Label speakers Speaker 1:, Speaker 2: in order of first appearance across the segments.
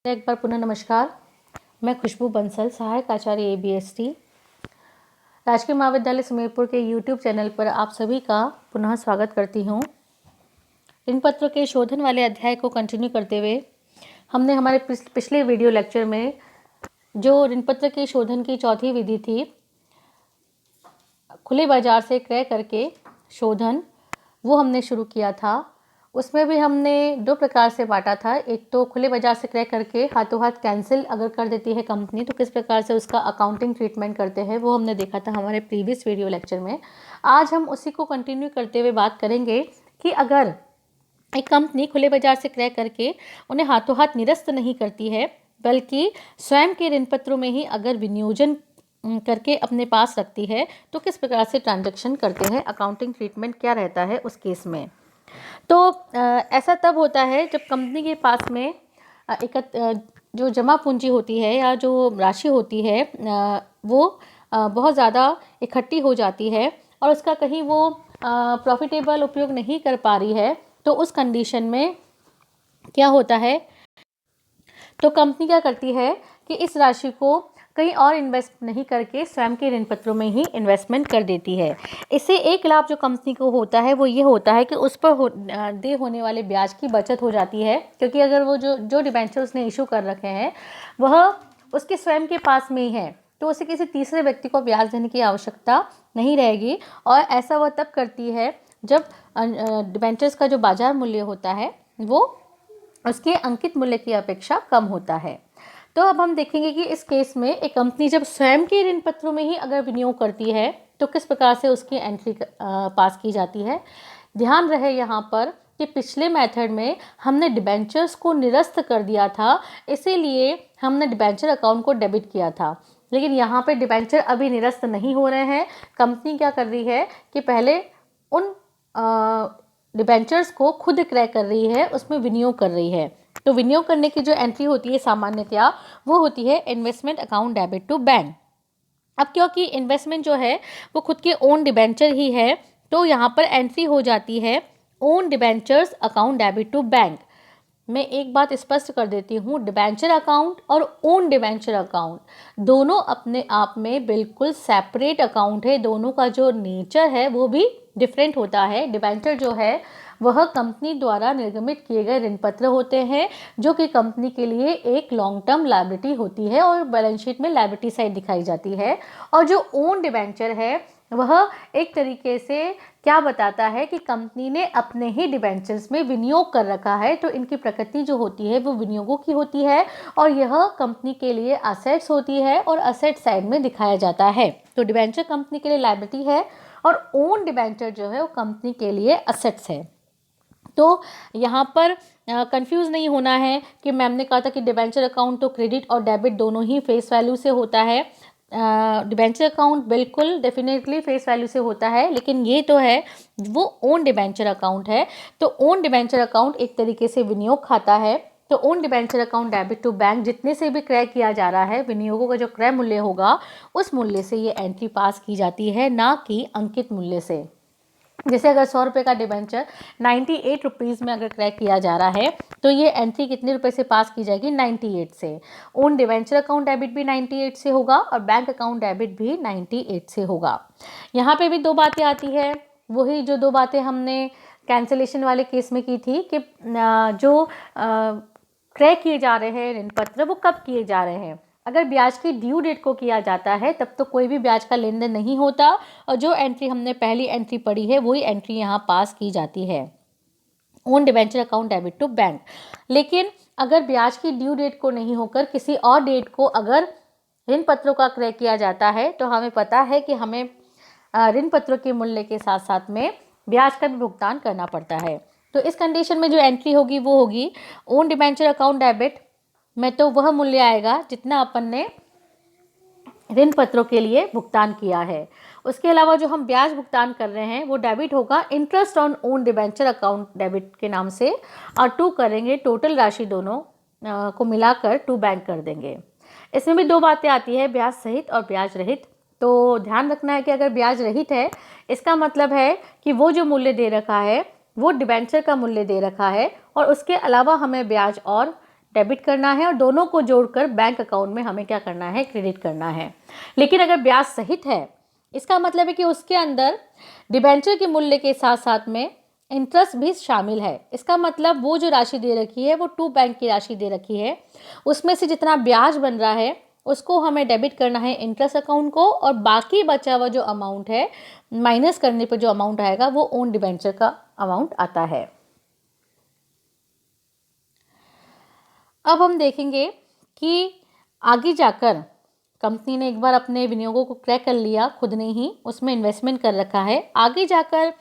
Speaker 1: एक बार पुनः नमस्कार। मैं खुशबू बंसल, सहायक आचार्य ABST, राजकीय महाविद्यालय सुमेरपुर के YouTube चैनल पर आप सभी का पुनः स्वागत करती हूँ। ऋण पत्रों के शोधन वाले अध्याय को कंटिन्यू करते हुए हमने हमारे पिछले वीडियो लेक्चर में जो ऋण पत्र के शोधन की चौथी विधि थी, खुले बाजार से क्रय करके शोधन, वो हमने शुरू किया था। उसमें भी हमने दो प्रकार से बांटा था। एक तो खुले बाजार से क्रय करके हाथों हाथ कैंसिल अगर कर देती है कंपनी तो किस प्रकार से उसका अकाउंटिंग ट्रीटमेंट करते हैं, वो हमने देखा था हमारे प्रीवियस वीडियो लेक्चर में। आज हम उसी को कंटिन्यू करते हुए बात करेंगे कि अगर एक कंपनी खुले बाजार से क्रय करके उन्हें हाथों हाथ निरस्त नहीं करती है, बल्कि स्वयं के ऋण पत्रों में ही अगर विनियोजन करके अपने पास रखती है, तो किस प्रकार से ट्रांजैक्शन करते हैं, अकाउंटिंग ट्रीटमेंट क्या रहता है उस केस में। तो ऐसा तब होता है जब कंपनी के पास में जो जमा पूंजी होती है या जो राशि होती है वो बहुत ज़्यादा इकट्ठी हो जाती है और उसका कहीं वो प्रॉफिटेबल उपयोग नहीं कर पा रही है। तो उस कंडीशन में क्या होता है, तो कंपनी क्या करती है कि इस राशि को कहीं और इन्वेस्ट नहीं करके स्वयं के ऋण पत्रों में ही इन्वेस्टमेंट कर देती है। इससे एक लाभ जो कंपनी को होता है वो ये होता है कि उस पर दे होने वाले ब्याज की बचत हो जाती है, क्योंकि अगर वो जो डिबेंचर उसने इशू कर रखे हैं वह उसके स्वयं के पास में ही है, तो उसे किसी तीसरे व्यक्ति को ब्याज देने की आवश्यकता नहीं रहेगी। और ऐसा वह तब करती है जब डिबेंचर्स का जो बाजार मूल्य होता है वो उसके अंकित मूल्य की अपेक्षा कम होता है। तो अब हम देखेंगे कि इस केस में एक कंपनी जब स्वयं के ऋण पत्रों में ही अगर विनियोग करती है तो किस प्रकार से उसकी एंट्री पास की जाती है। ध्यान रहे यहाँ पर कि पिछले मेथड में हमने डिबेंचर्स को निरस्त कर दिया था, इसीलिए हमने डिबेंचर अकाउंट को डेबिट किया था। लेकिन यहाँ पे डिबेंचर अभी निरस्त नहीं हो रहे हैं। कंपनी क्या कर रही है कि पहले उन डिबेंचर्स को खुद क्रय कर रही है, उसमें विनियोग कर रही है। तो विनियोग करने की जो एंट्री होती है सामान्यतया वो होती है investment account debit to bank. अब क्योंकि इन्वेस्टमेंट जो है वो खुद के ओन डिबेंचर ही है, तो यहाँ पर एंट्री हो जाती है own debentures account debit to bank. मैं एक बात स्पष्ट कर देती हूँ, डिबेंचर अकाउंट और ओन डिबेंचर अकाउंट दोनों अपने आप में बिल्कुल सेपरेट अकाउंट है। दोनों का जो नेचर है वो भी डिफरेंट होता है। डिबेंचर जो है वह कंपनी द्वारा निर्गमित किए गए ऋण पत्र होते हैं, जो कि कंपनी के लिए एक लॉन्ग टर्म लायबिलिटी होती है और बैलेंस शीट में लायबिलिटी साइड दिखाई जाती है। और जो ओन डिबेंचर है वह एक तरीके से क्या बताता है कि कंपनी ने अपने ही डिबेंचर्स में विनियोग कर रखा है, तो इनकी प्रकृति जो होती है वो विनियोगों की होती है और यह कंपनी के लिए असेट्स होती है और असेट साइड में दिखाया जाता है। तो डिबेंचर कंपनी के लिए लायबिलिटी है और ओन डिबेंचर जो है वो कंपनी के लिए असेट्स है। तो यहाँ पर कंफ्यूज नहीं होना है कि मैम ने कहा था कि डिबेंचर अकाउंट तो क्रेडिट और डेबिट दोनों ही फेस वैल्यू से होता है। डिबेंचर अकाउंट बिल्कुल डेफिनेटली फेस वैल्यू से होता है, लेकिन ये तो है वो ओन डिबेंचर अकाउंट है। तो ओन डिबेंचर अकाउंट एक तरीके से विनियोग खाता है। तो own debenture account debit to bank जितने से भी क्रय किया जा रहा है, विनियोगों का जो क्रय मूल्य होगा उस मूल्य से ये एंट्री पास की जाती है, ना कि अंकित मूल्य से। जैसे अगर 100 रुपये का डिबेंचर 98 रुपीज़ में अगर क्रय किया जा रहा है तो ये एंट्री कितने रुपए से पास की जाएगी, 98 से। ओन डिबेंचर अकाउंट डेबिट भी 98 से होगा और बैंक अकाउंट डेबिट भी 98 से होगा। यहाँ पे भी दो बातें आती है, वही जो दो बातें हमने कैंसिलेशन वाले केस में की थी कि जो क्रय किए जा रहे हैं ऋण पत्र वो कब किए जा रहे हैं। अगर ब्याज की ड्यू डेट को किया जाता है तब तो कोई भी ब्याज का लेन देन नहीं होता और जो एंट्री हमने पहली एंट्री पढ़ी है वही एंट्री यहाँ पास की जाती है, own debenture account debit to bank. लेकिन अगर ब्याज की ड्यू डेट को नहीं होकर किसी और डेट को अगर ऋण पत्रों का क्रय किया जाता है तो हमें पता है कि हमें ऋण पत्रों के मूल्य के साथ साथ में ब्याज का भी भुगतान करना पड़ता है। तो इस कंडीशन में जो एंट्री होगी वो होगी ओन डिबेंचर अकाउंट डेबिट में, तो वह मूल्य आएगा जितना अपन ने ऋण पत्रों के लिए भुगतान किया है। उसके अलावा जो हम ब्याज भुगतान कर रहे हैं वो डेबिट होगा interest on own debenture account debit के नाम से, और टू करेंगे टोटल राशि दोनों को मिलाकर टू बैंक कर देंगे। इसमें भी दो बातें आती है, ब्याज सहित और ब्याज रहित। तो ध्यान रखना है कि अगर ब्याज रहित है इसका मतलब है कि वो जो मूल्य दे रखा है वो डिबेंचर का मूल्य दे रखा है और उसके अलावा हमें ब्याज और डेबिट करना है और दोनों को जोड़कर बैंक अकाउंट में हमें क्या करना है, क्रेडिट करना है। लेकिन अगर ब्याज सहित है, इसका मतलब है कि उसके अंदर डिबेंचर के मूल्य के साथ साथ में इंटरेस्ट भी शामिल है। इसका मतलब वो जो राशि दे रखी है वो टू बैंक की राशि दे रखी है, उसमें से जितना ब्याज बन रहा है उसको हमें डेबिट करना है इंटरेस्ट अकाउंट को, और बाकी बचा हुआ जो अमाउंट है माइनस करने पर जो अमाउंट आएगा वो ओन डिबेंचर का अमाउंट आता है। अब हम देखेंगे कि आगे जाकर कंपनी ने एक बार अपने विनियोगों को क्रय कर लिया, खुद ने ही उसमें इन्वेस्टमेंट कर रखा है। आगे जाकर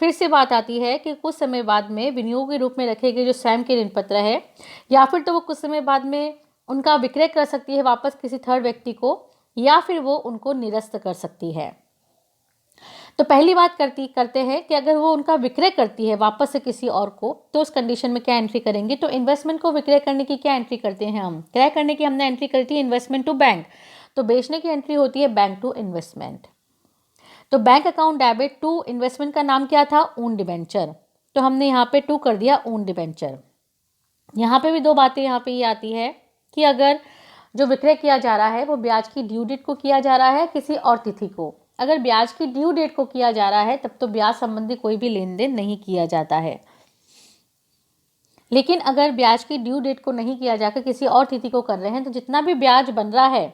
Speaker 1: फिर से बात आती है कि कुछ समय बाद में विनियोग के रूप में रखे गए जो स्वयं के ऋण पत्र है, या फिर तो वो कुछ समय बाद में उनका विक्रय कर सकती है वापस किसी थर्ड व्यक्ति को, या फिर वो उनको निरस्त कर सकती है। तो पहली बात करते हैं कि अगर वो उनका विक्रय करती है वापस से किसी और को, तो उस कंडीशन में क्या एंट्री करेंगे। तो इन्वेस्टमेंट को विक्रय करने की क्या एंट्री करते हैं हम, क्रय करने की हमने एंट्री करती है इन्वेस्टमेंट टू बैंक, तो बेचने की एंट्री होती है बैंक टू इन्वेस्टमेंट। तो bank account debit to investment का नाम क्या था, ओन डिबेंचर, तो हमने यहाँ पे टू कर दिया ओन डिबेंचर। यहाँ पे भी दो बातें यहाँ पे ये आती है कि अगर जो विक्रय किया जा रहा है वो ब्याज की ड्यू डेट को किया जा रहा है किसी और तिथि को, अगर ब्याज की ड्यू डेट को किया जा रहा है तब तो ब्याज संबंधी कोई भी लेन देन नहीं किया जाता है। लेकिन अगर ब्याज की ड्यू डेट को नहीं किया जाकर किसी और तिथि को कर रहे हैं, तो जितना भी ब्याज बन रहा है,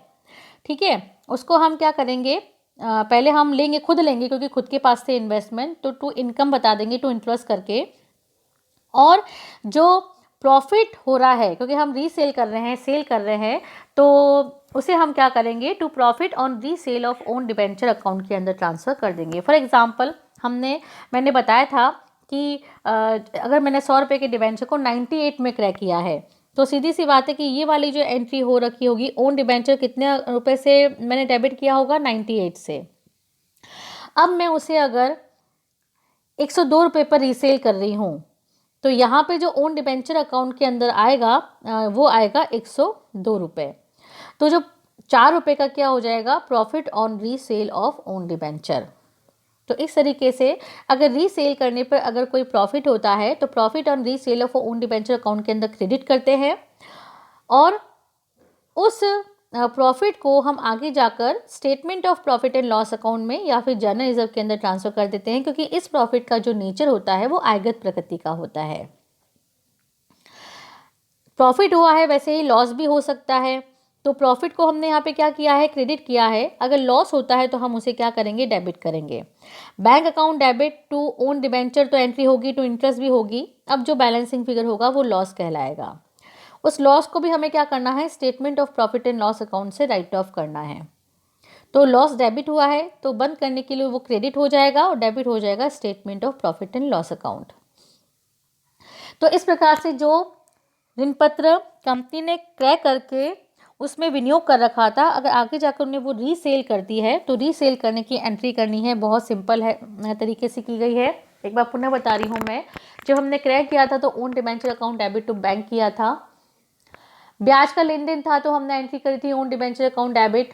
Speaker 1: ठीक है, उसको हम क्या करेंगे, पहले हम लेंगे, खुद लेंगे क्योंकि खुद के पास से इन्वेस्टमेंट, तो टू इनकम बता देंगे, टू इंटरेस्ट करके, और जो प्रॉफिट हो रहा है क्योंकि हम रीसेल कर रहे हैं, सेल कर रहे हैं, तो उसे हम क्या करेंगे, to profit on resale of own debenture account के अंदर ट्रांसफ़र कर देंगे। फॉर एग्जांपल मैंने बताया था कि अगर मैंने 100 रुपये के डिबेंचर को 98 में क्रय किया है, तो सीधी सी बात है कि ये वाली जो एंट्री हो रखी होगी, ओन डिबेंचर कितने रुपए से मैंने डेबिट किया होगा, 98 से। अब मैं उसे अगर 102 रुपये पर रीसेल कर रही हूँ, तो यहाँ पे जो ओन डिबेंचर अकाउंट के अंदर आएगा वो आएगा 102 रुपये। तो जो 4 रुपये का क्या हो जाएगा, profit on resale of own debenture. तो इस तरीके से अगर रीसेल करने पर अगर कोई प्रॉफिट होता है तो profit on resale of own debenture account के अंदर क्रेडिट करते हैं, और उस प्रॉफिट को हम आगे जाकर statement of profit and loss account में या फिर जनरल रिजर्व के अंदर ट्रांसफर कर देते हैं, क्योंकि इस प्रॉफिट का जो नेचर होता है वो आयगत प्रकृति का होता है। प्रॉफिट हुआ है, वैसे ही लॉस भी हो सकता है, तो प्रॉफिट को हमने यहाँ पे क्या किया है, क्रेडिट किया है। अगर लॉस होता है तो हम उसे क्या करेंगे, डेबिट करेंगे। Bank account debit to own debenture तो एंट्री होगी, टू इंटरेस्ट भी होगी। अब जो बैलेंसिंग फिगर होगा वो लॉस कहलाएगा। उस लॉस को भी हमें क्या करना है, statement of profit and loss account से राइट ऑफ करना है। तो लॉस डेबिट हुआ है तो बंद करने के लिए वो क्रेडिट हो जाएगा और डेबिट हो जाएगा statement of profit and loss account. तो इस प्रकार से जो ऋण पत्र कंपनी ने क्रय करके उसमें विनियोग कर रखा था, अगर आगे जाकर उन्हें वो रीसेल करती है तो रीसेल करने की एंट्री करनी है, बहुत सिंपल है तरीके से की गई है। एक बार पुनः बता रही हूँ मैं, जब हमने क्रय किया था तो own debenture account debit to bank किया था, ब्याज का लेन देन था तो हमने एंट्री करी थी own debenture account debit,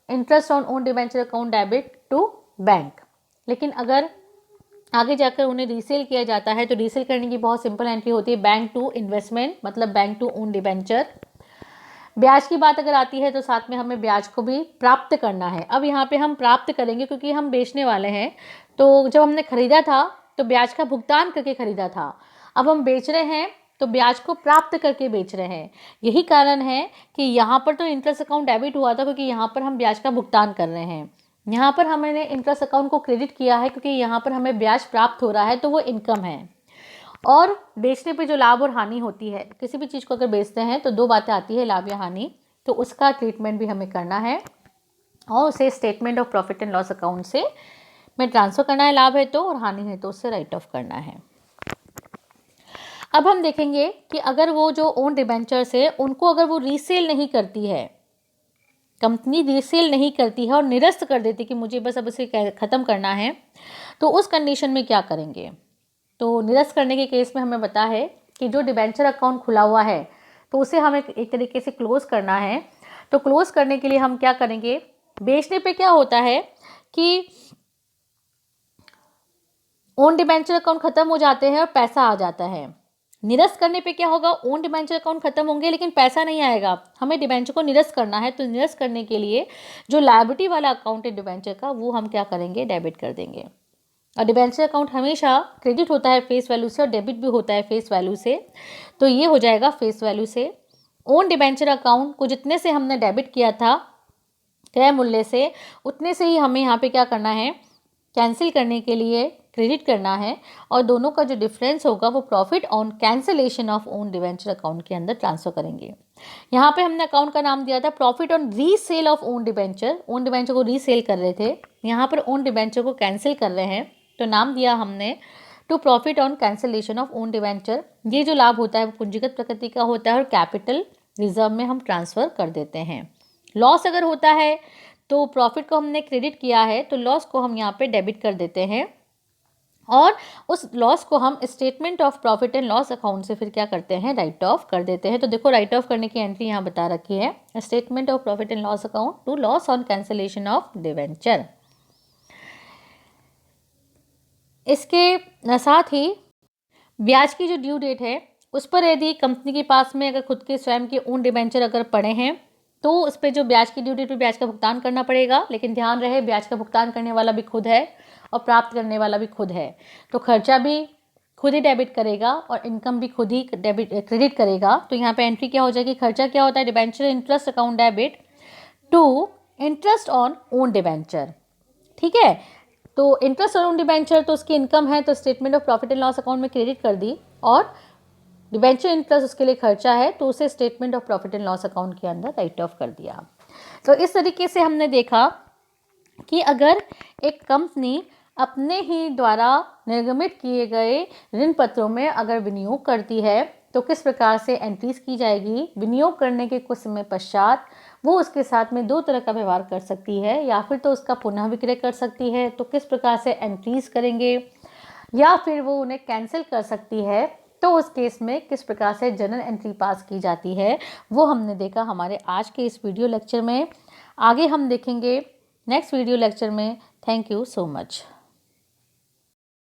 Speaker 1: interest on own debenture account debit to bank. लेकिन अगर आगे जाकर उन्हें रीसेल किया जाता है तो रीसेल करने की बहुत सिंपल एंट्री होती है, बैंक टू इन्वेस्टमेंट, मतलब बैंक टू ओन डिबेंचर। ब्याज की बात अगर आती है तो साथ में हमें ब्याज को भी प्राप्त करना है। अब यहाँ पे हम प्राप्त करेंगे क्योंकि हम बेचने वाले हैं, तो जब हमने खरीदा था तो ब्याज का भुगतान करके खरीदा था, अब हम बेच रहे हैं तो ब्याज को प्राप्त करके बेच रहे हैं। यही कारण है कि यहाँ पर तो इंटरेस्ट अकाउंट डेबिट हुआ था क्योंकि यहाँ पर हम ब्याज का भुगतान कर रहे हैं, यहाँ पर हमने इंटरेस्ट अकाउंट को क्रेडिट किया है क्योंकि यहाँ पर हमें ब्याज प्राप्त हो रहा है, तो वो इनकम है। और बेचने पे जो लाभ और हानि होती है, किसी भी चीज़ को अगर बेचते हैं तो दो बातें आती है, लाभ या हानि, तो उसका ट्रीटमेंट भी हमें करना है और उसे statement of profit and loss account से में ट्रांसफ़र करना है, लाभ है तो, और हानि है तो उससे राइट ऑफ करना है। अब हम देखेंगे कि अगर वो जो ओन डिबेंचर्स है उनको अगर वो रीसेल नहीं करती है, कंपनी रीसेल नहीं करती है और निरस्त कर देती कि मुझे बस अब इसे ख़त्म करना है, तो उस कंडीशन में क्या करेंगे। तो निरस्त करने के केस में हमें पता है कि जो डिबेंचर अकाउंट खुला हुआ है तो उसे हमें एक तरीके से क्लोज़ करना है। तो क्लोज़ करने के लिए हम क्या करेंगे, बेचने पे क्या होता है कि ओन डिबेंचर अकाउंट ख़त्म हो जाते हैं और पैसा आ जाता है, निरस्त करने पे क्या होगा, ओन डिबेंचर अकाउंट खत्म होंगे लेकिन पैसा नहीं आएगा। हमें डिबेंचर को निरस्त करना है, तो निरस्त करने के लिए जो लायबिलिटी वाला अकाउंट है डिबेंचर का, वो हम क्या करेंगे, डेबिट कर देंगे। और डिबेंचर अकाउंट हमेशा क्रेडिट होता है फेस वैल्यू से और डेबिट भी होता है फेस वैल्यू से, तो ये हो जाएगा फेस वैल्यू से। ओन डिबेंचर अकाउंट को जितने से हमने डेबिट किया था क्रय मूल्य से, उतने से ही हमें यहाँ पे क्या करना है, कैंसिल करने के लिए क्रेडिट करना है, और दोनों का जो डिफरेंस होगा वो profit on cancellation of own debenture account के अंदर ट्रांसफर करेंगे। यहाँ पे हमने अकाउंट का नाम दिया था profit on resale of own debenture. Own debenture को रीसेल कर रहे थे, यहाँ पर ओन डिबेंचर को कैंसिल कर रहे हैं, तो नाम दिया हमने to profit on cancellation of own debenture. ये जो लाभ होता है वो पूंजीगत प्रकृति का होता है और कैपिटल रिजर्व में हम ट्रांसफर कर देते हैं। लॉस अगर होता है तो प्रॉफिट को हमने क्रेडिट किया है, तो लॉस को हम यहाँ पे डेबिट कर देते हैं, और उस लॉस को हम statement of profit and loss account से फिर क्या करते हैं, राइट ऑफ कर देते हैं। तो देखो राइट ऑफ करने की एंट्री यहाँ बता रखी है, statement of profit and loss account to loss on cancellation of debenture. इसके साथ ही ब्याज की जो ड्यू डेट है उस पर यदि कंपनी के पास में अगर खुद के स्वयं के ओन डिबेंचर अगर पड़े हैं, तो उस पर जो ब्याज की ड्यू डेट पर ब्याज का भुगतान करना पड़ेगा, लेकिन ध्यान रहे ब्याज का भुगतान करने वाला भी खुद है और प्राप्त करने वाला भी खुद है, तो खर्चा भी खुद ही डेबिट करेगा और इनकम भी खुद ही क्रेडिट करेगा। तो यहाँ पे एंट्री क्या हो जाएगी, खर्चा क्या होता है, debenture interest account debit to interest on own debenture. ठीक है, तो इंटरेस्ट ऑन ओन डिबेंचर तो उसकी इनकम है, तो statement of profit and loss account में क्रेडिट कर दी, और डिबेंचर इंटरेस्ट उसके लिए खर्चा है, तो उसे statement of profit and loss account के अंदर राइट ऑफ कर दिया। तो इस तरीके से हमने देखा कि अगर एक कंपनी अपने ही द्वारा निर्गमित किए गए ऋण पत्रों में अगर विनियोग करती है तो किस प्रकार से एंट्रीज की जाएगी। विनियोग करने के कुछ समय पश्चात वो उसके साथ में दो तरह का व्यवहार कर सकती है, या फिर तो उसका पुनः विक्रय कर सकती है, तो किस प्रकार से एंट्रीज करेंगे, या फिर वो उन्हें कैंसिल कर सकती है, तो उस केस में किस प्रकार से जर्नल एंट्री पास की जाती है, वो हमने देखा हमारे आज के इस वीडियो लेक्चर में। आगे हम देखेंगे नेक्स्ट वीडियो लेक्चर में। Thank you so much.